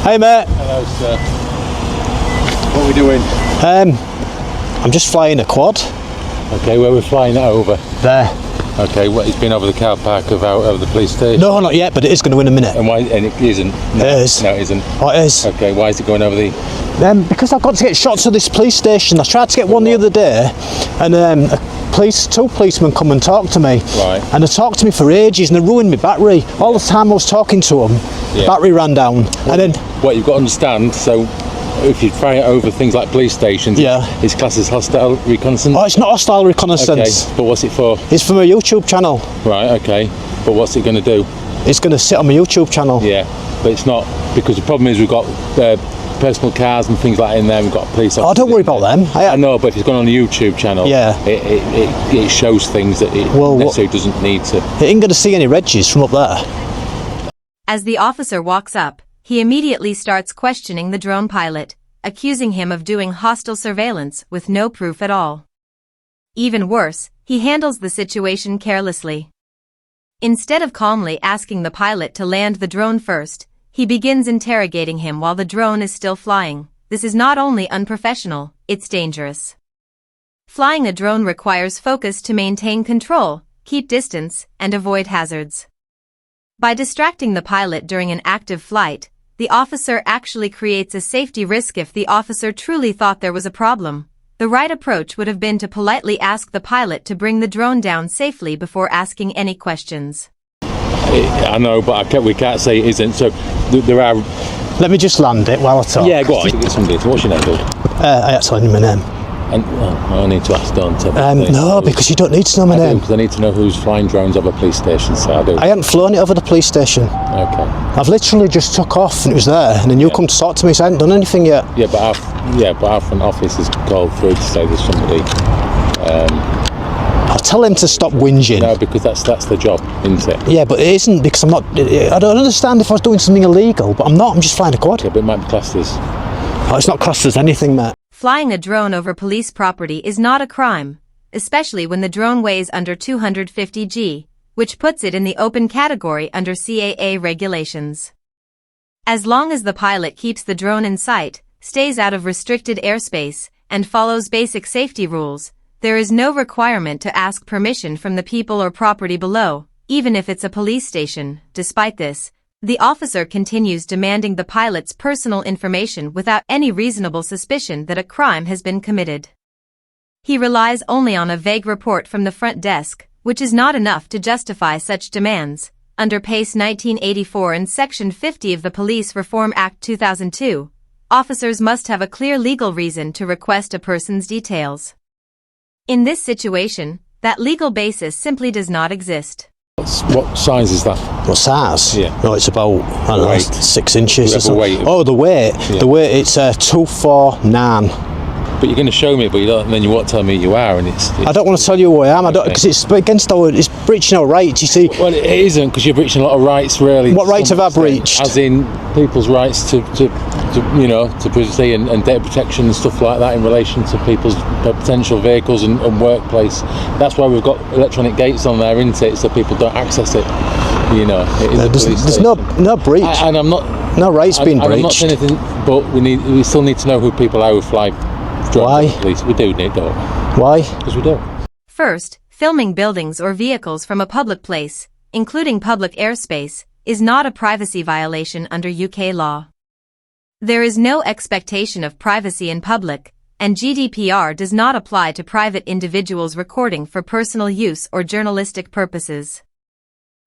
Hey mate. Hello sir. What are we doing? I'm just flying a quad. Okay, where we're flying it over? There. Okay, what, it's been over the car park of the police station? No, not yet, but it is going to win a minute. And why? And it isn't? No, It is. No, it isn't. Oh, it is. Okay, why is it going over the... Because I've got to get shots of this police station. I tried to get one the other day, and two policemen come and talk to me. Right. And they talked to me for ages, and they ruined my battery. All the time I was talking to them, battery ran down. And then... What you've got to understand, so if you fly it over things like police stations, it's classed as hostile reconnaissance? Oh, it's not hostile reconnaissance. Okay, but what's it for? It's for my YouTube channel. Right, okay. But what's it going to do? It's going to sit on my YouTube channel. Yeah, but it's not, because the problem is we've got personal cars and things like that in there, we've got police officers. Oh, don't worry about them. I know, but if it's going on the YouTube channel, it shows things that it necessarily doesn't need to. It ain't going to see any regis from up there. As the officer walks up, he immediately starts questioning the drone pilot, accusing him of doing hostile surveillance with no proof at all. Even worse, he handles the situation carelessly. Instead of calmly asking the pilot to land the drone first, he begins interrogating him while the drone is still flying. This is not only unprofessional, it's dangerous. Flying a drone requires focus to maintain control, keep distance, and avoid hazards. By distracting the pilot during an active flight, the officer actually creates a safety risk. If the officer truly thought there was a problem, the right approach would have been to politely ask the pilot to bring the drone down safely before asking any questions. I know, but we can't say it isn't, so there are... Let me just land it while I talk. Yeah, go on. Get somebody. What's your name, dude? I actually know my name. And, I need to ask, don't I? No, because you don't need to know my name. Because I need to know who's flying drones over police stations, so I do. I hadn't flown it over the police station. Okay. I've literally just took off and it was there, and then you come to talk to me, so I hadn't done anything yet. Yeah, but our front office has called through to say there's somebody... I'll tell him to stop whinging. No, because that's the job, isn't it? Yeah, but it isn't, because I'm not... I don't understand if I was doing something illegal, but I'm not, I'm just flying a quad. Yeah, but it might be classed as... Oh, it's not classed as anything, mate. Flying a drone over police property is not a crime, especially when the drone weighs under 250 g, which puts it in the open category under CAA regulations. As long as the pilot keeps the drone in sight, stays out of restricted airspace, and follows basic safety rules, there is no requirement to ask permission from the people or property below, even if it's a police station. Despite this, the officer continues demanding the pilot's personal information without any reasonable suspicion that a crime has been committed. He relies only on a vague report from the front desk, which is not enough to justify such demands. Under PACE 1984 and Section 50 of the Police Reform Act 2002, officers must have a clear legal reason to request a person's details. In this situation, that legal basis simply does not exist. What size is that? What size? Yeah. No, it's about, I don't know, 6 inches. The weight. Oh, the weight. Yeah. The weight, it's 249. But you're going to show me, but and then you won't tell me who you are, and it's I don't want to tell you who I am. I don't, because it's against it's breaching our rights. You see. Well, it isn't, because you're breaching a lot of rights, really. What rights have I breached? As in people's rights to privacy and data protection and stuff like that in relation to people's potential vehicles and workplace. That's why we've got electronic gates on there, isn't it? So people don't access it. You know, it is a police there's station. no breach. And I'm not. No rights being breached. I'm not saying anything, but we still need to know who people are who fly. Why? Police. We do need to. Why? Because we do. First, filming buildings or vehicles from a public place, including public airspace, is not a privacy violation under UK law. There is no expectation of privacy in public, and GDPR does not apply to private individuals recording for personal use or journalistic purposes.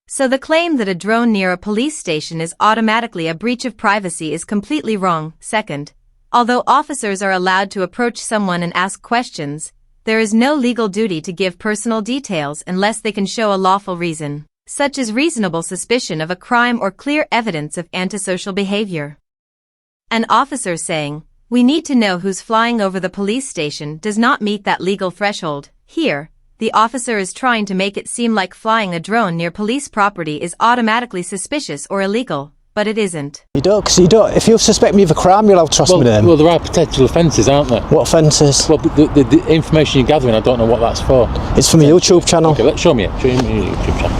So the claim that a drone near a police station is automatically a breach of privacy is completely wrong. Second, although officers are allowed to approach someone and ask questions, there is no legal duty to give personal details unless they can show a lawful reason, such as reasonable suspicion of a crime or clear evidence of antisocial behavior. An officer saying, "We need to know who's flying over the police station," does not meet that legal threshold. Here, the officer is trying to make it seem like flying a drone near police property is automatically suspicious or illegal. But it isn't. You don't, because if you suspect me of a crime, you'll have trust me then. Well, there are potential offences, aren't there? What offences? Well, the information you're gathering, I don't know what that's for. It's from a YouTube channel. Okay, show me it. Show me your YouTube channel.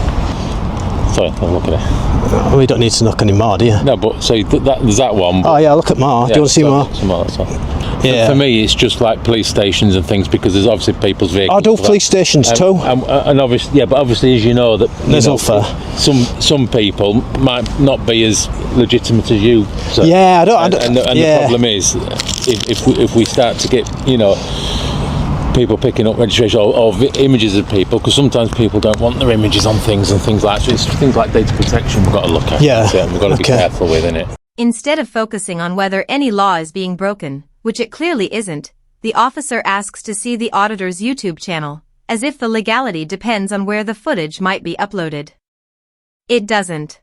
Sorry, I'm looking at it. We don't need to knock any more, do you? No, but so there's that one. Oh yeah, look at more. Do you want to see more? Some more, that's all. Yeah. For me, it's just like police stations and things, because there's obviously people's vehicles. I do police stations too. And obviously, yeah, but obviously, as you know, that There's all fair. Some people might not be as legitimate as you. So. Yeah, I don't. And the problem is, if we start to get, people picking up registration or images of people, because sometimes people don't want their images on things and things like that. So it's things like data protection we've got to look at. Yeah. We've got to be careful with, innit? Instead of focusing on whether any law is being broken, which it clearly isn't, the officer asks to see the auditor's YouTube channel, as if the legality depends on where the footage might be uploaded. It doesn't.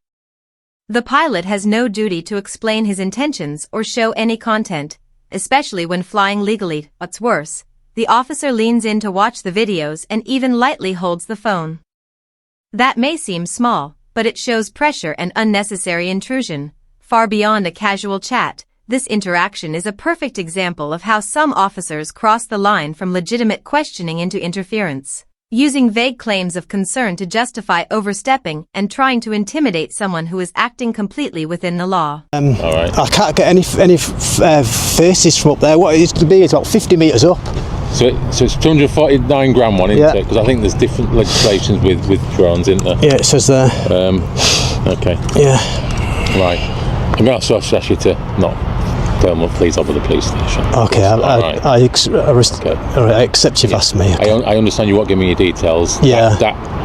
The pilot has no duty to explain his intentions or show any content, especially when flying legally. What's worse, the officer leans in to watch the videos and even lightly holds the phone. That may seem small, but it shows pressure and unnecessary intrusion. Far beyond a casual chat, this interaction is a perfect example of how some officers cross the line from legitimate questioning into interference, using vague claims of concern to justify overstepping and trying to intimidate someone who is acting completely within the law. All right. I can't get any faces from up there. What it is to be is about 50 metres up. So it's 249 grand one, isn't it? Because I think there's different legislations with drones, isn't there? Yeah, it says there. Okay. Yeah. Right. I'm going to ask you to not film up, please, over the police station. Okay, I accept you've asked me. Okay. I understand you won't give me your details. Yeah. That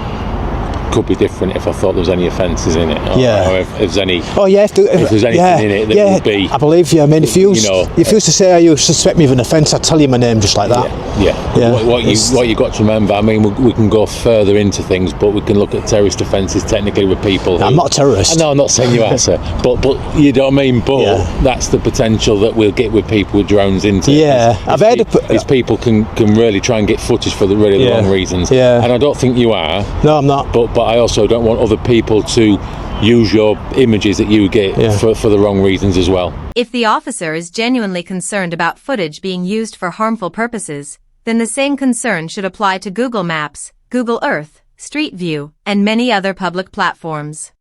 could be different if I thought there was any offences in it. Or if there's any. Oh yeah, if there's anything in it that would be. I believe you. I mean, if you used to say, "Oh, you suspect me of an offence," I'd tell you my name just like that. Yeah. What you got to remember, I mean, we can go further into things, but we can look at terrorist offences technically with people. I'm not a terrorist. No, I'm not saying you are, sir. But you know what I mean. But that's the potential that we'll get with people with drones into. Yeah, I've heard these people can really try and get footage for the really wrong reasons. Yeah. And I don't think you are. No, I'm not. But I also don't want other people to use your images that you get for the wrong reasons as well. If the officer is genuinely concerned about footage being used for harmful purposes, then the same concern should apply to Google Maps, Google Earth, Street View, and many other public platforms.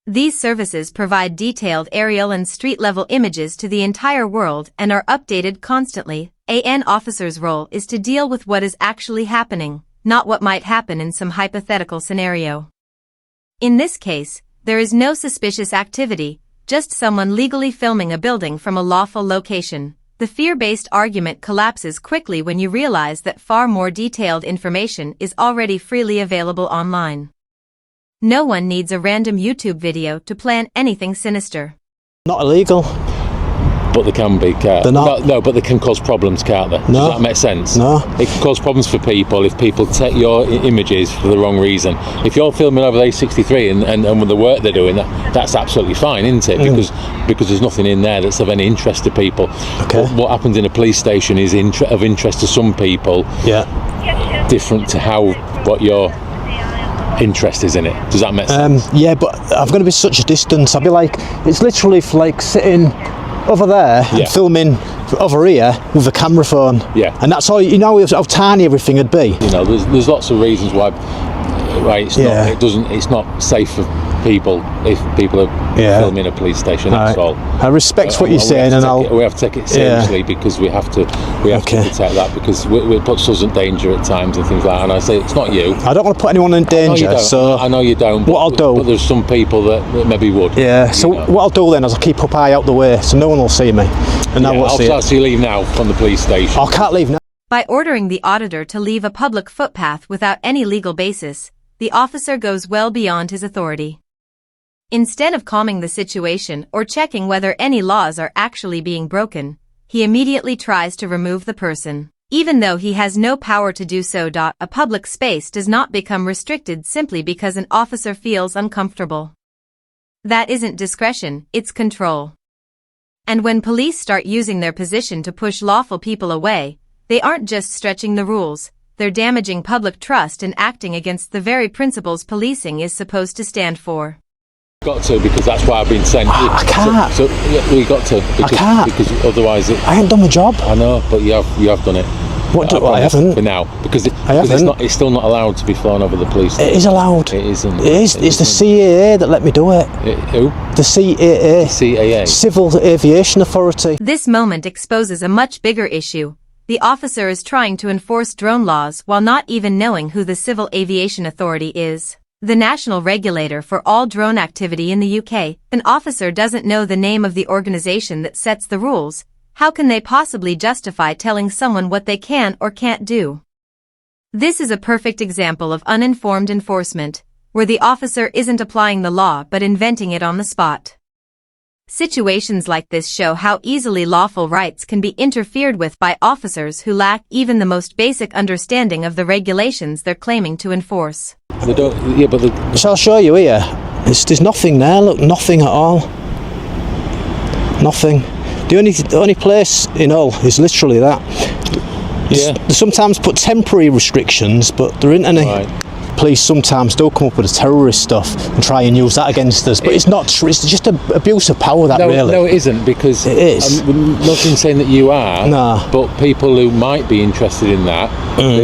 These services provide detailed aerial and street-level images to the entire world and are updated constantly. An officer's role is to deal with what is actually happening, not what might happen in some hypothetical scenario. In this case, there is no suspicious activity, just someone legally filming a building from a lawful location. The fear-based argument collapses quickly when you realize that far more detailed information is already freely available online. No one needs a random YouTube video to plan anything sinister. Not illegal. But they can be, can't They're not. No, but they can cause problems, can't they? No. Does that make sense? No. It can cause problems for people if people take your images for the wrong reason. If you're filming over the A63 and with the work they're doing, that's absolutely fine, isn't it? Because there's nothing in there that's of any interest to people. Okay. But what happens in a police station is of interest to some people. Yeah. Different to what your interest is in it. Does that make sense? Yeah, but I'm going to be such a distance. I'll be like, it's literally like sitting over there and filming over here with a camera phone. Yeah. And that's all, how tiny everything would be. There's lots of reasons why it's not safe for people if people are filming a police station. That's all. I respect what you're saying, we have to take it seriously because we have to protect that, because it puts us in danger at times and things like that. And I say it's not you. I don't want to put anyone in danger. I know you don't. What I'll do. But there's some people that maybe would. Yeah. So what I'll do then is I'll keep up eye out the way so no one will see me, and I'll start to leave now from the police station. I can't leave now. By ordering the auditor to leave a public footpath without any legal basis, the officer goes well beyond his authority. Instead of calming the situation or checking whether any laws are actually being broken, he immediately tries to remove the person. Even though he has no power to do so. A public space does not become restricted simply because an officer feels uncomfortable. That isn't discretion, it's control. And when police start using their position to push lawful people away, they aren't just stretching the rules, they're damaging public trust and acting against the very principles policing is supposed to stand for. Got to, because that's why I've been sent. I can't. We got to. Because, I can't. Because otherwise I ain't done my job. I know, but you have done it. I haven't. For now, because haven't. it's still not allowed to be flown over the police station. It is allowed. It isn't. It is. It's the CAA that let me do it. Who? The CAA. CAA. Civil Aviation Authority. This moment exposes a much bigger issue. The officer is trying to enforce drone laws while not even knowing who the Civil Aviation Authority is. The national regulator for all drone activity in the UK. An officer doesn't know the name of the organization that sets the rules. How can they possibly justify telling someone what they can or can't do? This is a perfect example of uninformed enforcement, where the officer isn't applying the law but inventing it on the spot. Situations like this show how easily lawful rights can be interfered with by officers who lack even the most basic understanding of the regulations they're claiming to enforce. They don't. Yeah, but So I'll show you here. There's nothing there. Look, nothing at all. Nothing. The only place in Hull is literally that. Yeah. They sometimes put temporary restrictions, but there isn't any. Right. Police sometimes do come up with the terrorist stuff and try and use that against us, but it's not true. It's just an abuse of power, that really. No, it isn't, because it is. Nothing saying that you are. Nah. But people who might be interested in that,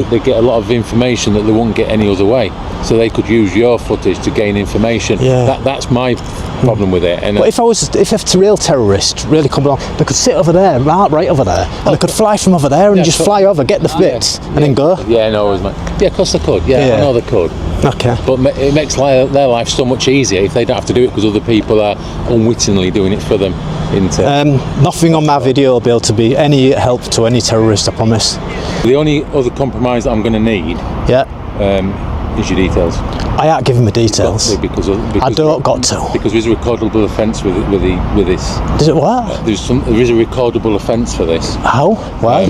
they get a lot of information that they won't get any other way. So they could use your footage to gain information. Yeah. That's my problem with it. And but if a real terrorist really come along, they could sit over there, right over there, and they could fly from over there and just fly over, get the bits, and then go. Yeah, no, yeah, of course they could. Yeah, I know they could. Okay. But it makes their life so much easier if they don't have to do it because other people are unwittingly doing it for them. Nothing on my video will be able to be any help to any terrorist, I promise. The only other compromise that I'm going to need is your details. I ain't giving my details. Because I don't got to. Because there's a recordable offence with this. Is it what? There is a recordable offence for this. How? Why?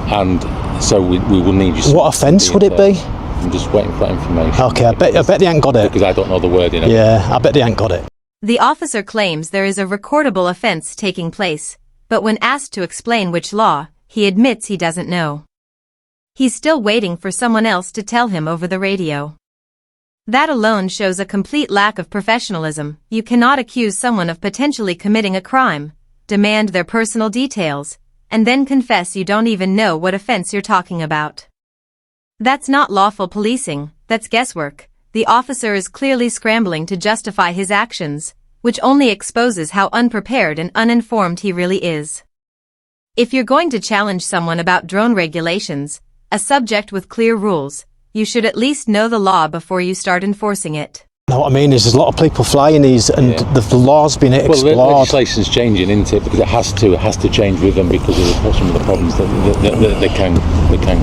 And so we will need you. What offence would it be? I'm just waiting for that information. Okay, I bet they ain't got it. Because I don't know the wording. Yeah, I bet they ain't got it. The officer claims there is a recordable offence taking place, but when asked to explain which law, he admits he doesn't know. He's still waiting for someone else to tell him over the radio. That alone shows a complete lack of professionalism. You cannot accuse someone of potentially committing a crime, demand their personal details, and then confess you don't even know what offence you're talking about. That's not lawful policing, that's guesswork. The officer is clearly scrambling to justify his actions, which only exposes how unprepared and uninformed he really is. If you're going to challenge someone about drone regulations, a subject with clear rules, you should at least know the law before you start enforcing it. No, what I mean is there's a lot of people flying these, and the law's been explored. Well, the legislation's changing, isn't it? Because it has to change with them because of some of the problems that they can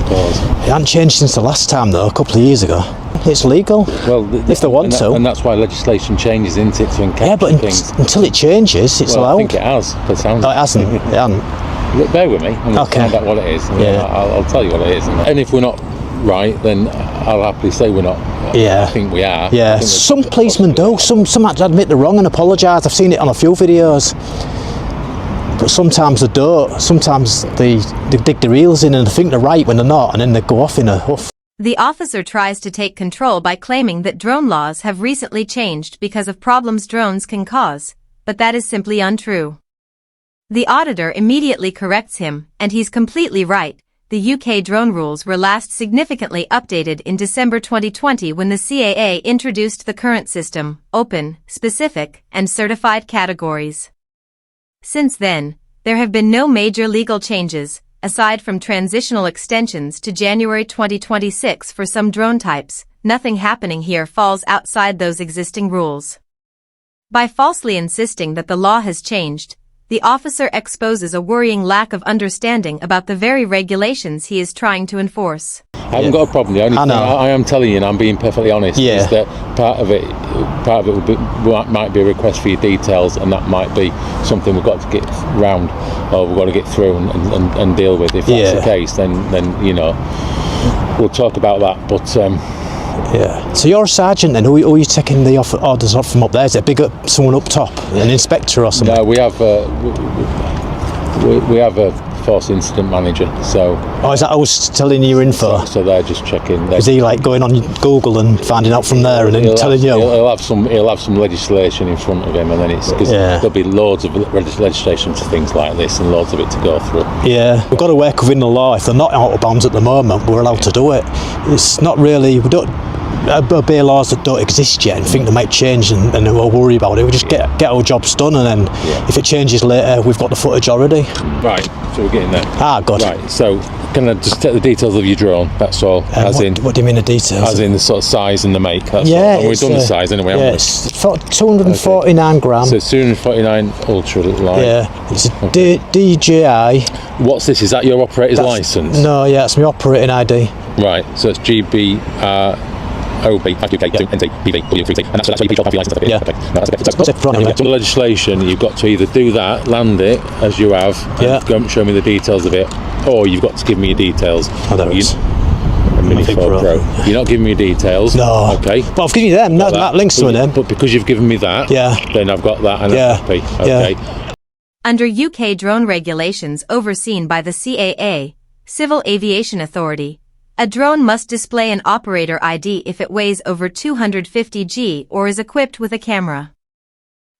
cause. It hasn't changed since the last time, though, a couple of years ago. It's legal, if they want to. And that's why legislation changes, isn't it, to encapture yeah, but things. Until it changes, it's allowed. I think it has. No, it hasn't. It hasn't. Bear with me. I'm going to find out what it is. Yeah. I'll tell you what it is. And if we're not right, then I'll happily say we're not. Yeah. I think we are. Yeah. Some policemen do. Some actually admit they're wrong and apologise. I've seen it on a few videos. But sometimes they don't. Sometimes they dig their heels in and they think they're right when they're not, and then they go off in a huff. The officer tries to take control by claiming that drone laws have recently changed because of problems drones can cause, but that is simply untrue. The auditor immediately corrects him, and he's completely right. The UK drone rules were last significantly updated in December 2020 when the CAA introduced the current system, open, specific, and certified categories. Since then, there have been no major legal changes, aside from transitional extensions to January 2026 for some drone types. Nothing happening here falls outside those existing rules. By falsely insisting that the law has changed, the officer exposes a worrying lack of understanding about the very regulations he is trying to enforce. I haven't got a problem. The only thing I am telling you, and I'm being perfectly honest, is that part of it might be a request for your details, and that might be something we've got to get round, or we've got to get through and deal with. If that's the case, then we'll talk about that. But yeah. So you're a sergeant then. Who are you taking the orders off from up there? Is it someone up top, an inspector or something? No, we have a Force Incident Manager. So, Oh, is that I was telling you your info? so they're just checking. Is he like going on Google and finding out from there and then telling you? He'll have some legislation in front of him, and then it's because there'll be loads of legislation to things like this and loads of it to go through. Yeah, we've got to work within the law. If they're not out of bounds at the moment, we're allowed to do it. It's not really, we don't obey laws that don't exist yet and think they might change and we'll worry about it. We just get our jobs done, and then if it changes later, we've got the footage already. Right, so we're getting there. Ah, good. Right, so can I just take the details of your drone? That's all. What do you mean the details? As in the sort of size and the make. That's yeah, all. And we've done the size anyway, haven't we? It's 249 grams. So 249 ultra light. Yeah, it's a DJI. What's this? Is that your operator's license? No, yeah, it's my operating ID. Right, so it's GB. OB, NT, PV, W3T, and that's what you control your license. Yeah. Okay. No, that's That's it for anyway. So the legislation, you've got to either do that, land it as you have, and go and show me the details of it, or you've got to give me your details. Oh, there it is. A Mini 4 Pro. You're not giving me your details. No. Okay. But I've given you them. That links to them. But because you've given me that, then I've got that and I'm happy. Okay. Under UK drone regulations overseen by the CAA, Civil Aviation Authority, a drone must display an operator ID if it weighs over 250 g or is equipped with a camera.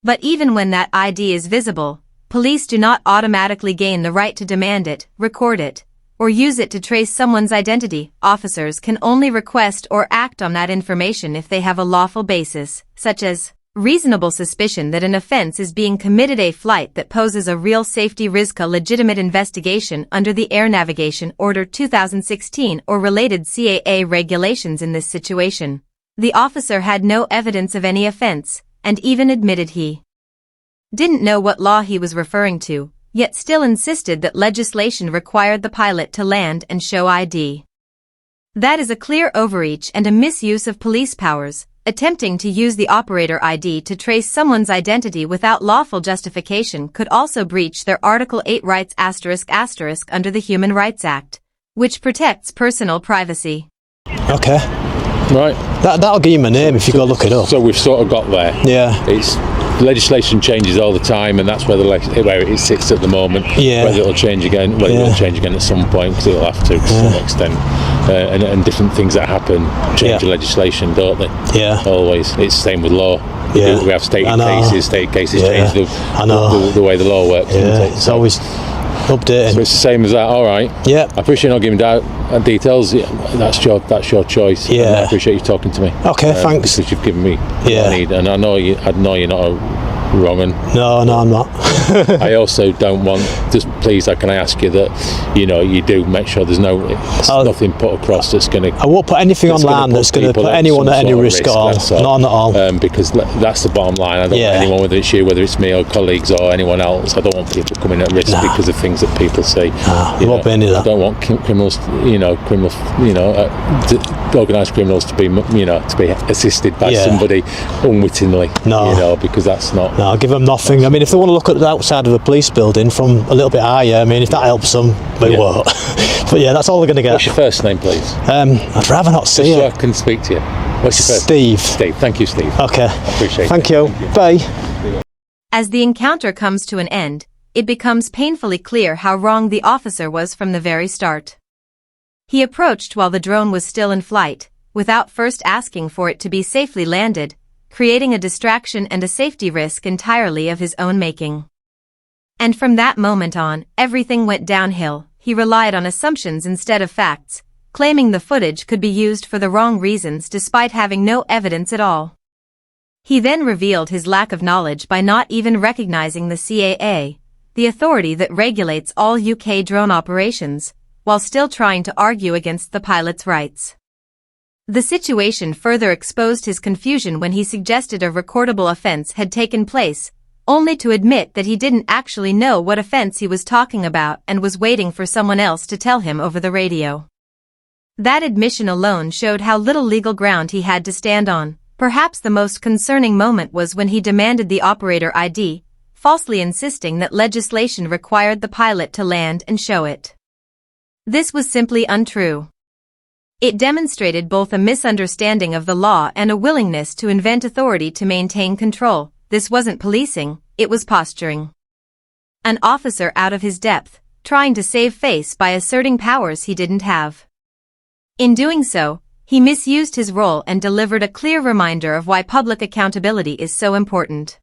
But even when that ID is visible, police do not automatically gain the right to demand it, record it, or use it to trace someone's identity. Officers can only request or act on that information if they have a lawful basis, such as reasonable suspicion that an offense is being committed, a flight that poses a real safety risk, a legitimate investigation under the Air Navigation Order 2016 or related CAA regulations. In this situation, the officer had no evidence of any offense, and even admitted he didn't know what law he was referring to, yet still insisted that legislation required the pilot to land and show ID. That is a clear overreach and a misuse of police powers. Attempting to use the operator ID to trace someone's identity without lawful justification could also breach their Article 8 rights *** under the Human Rights Act, which protects personal privacy. Okay. Right. That'll give you my name if you go look it up. So we've sort of got there. Yeah. It's legislation changes all the time, and that's where where it sits at the moment. Yeah. Whether it'll change again, it'll change again at some point, because it'll have to some extent. And different things that happen change the legislation, don't they? Yeah. Always. It's the same with law. We have state cases change the way the law works. Yeah. It's always updating. So it's the same as that. All right. Yeah. I appreciate not giving details. Yeah, that's your choice. Yeah. And I appreciate you talking to me. Okay, thanks. Because you've given me what I need, and I know you're not wrong. And no, I'm not. I also don't want. Just please, can I ask you that you do make sure there's nothing put across that's going to. I won't put anything online that's going to put anyone at any risk at all. None at all. Because that's the bottom line. I don't want anyone, whether it's you, whether it's me or colleagues or anyone else. I don't want people coming at risk because of things that people see. There won't be any of that. I don't want criminals, organised criminals to be assisted by somebody unwittingly. No. Because that's not. No, I'll give them nothing. I mean, if they want to look at the outside of a police building from a little bit higher, I mean, if that helps them, they won't. But that's all they're going to get. What's your first name, please? I'd rather not see it. So it. I can speak to you. What's your first Steve. Steve. Thank you, Steve. Okay. I appreciate it. Thank you. Bye. As the encounter comes to an end, it becomes painfully clear how wrong the officer was from the very start. He approached while the drone was still in flight, without first asking for it to be safely landed, creating a distraction and a safety risk entirely of his own making. And from that moment on, everything went downhill. He relied on assumptions instead of facts, claiming the footage could be used for the wrong reasons despite having no evidence at all. He then revealed his lack of knowledge by not even recognizing the CAA, the authority that regulates all UK drone operations, while still trying to argue against the pilot's rights. The situation further exposed his confusion when he suggested a recordable offense had taken place, only to admit that he didn't actually know what offense he was talking about and was waiting for someone else to tell him over the radio. That admission alone showed how little legal ground he had to stand on. Perhaps the most concerning moment was when he demanded the operator ID, falsely insisting that legislation required the pilot to land and show it. This was simply untrue. It demonstrated both a misunderstanding of the law and a willingness to invent authority to maintain control. This wasn't policing, it was posturing. An officer out of his depth, trying to save face by asserting powers he didn't have. In doing so, he misused his role and delivered a clear reminder of why public accountability is so important.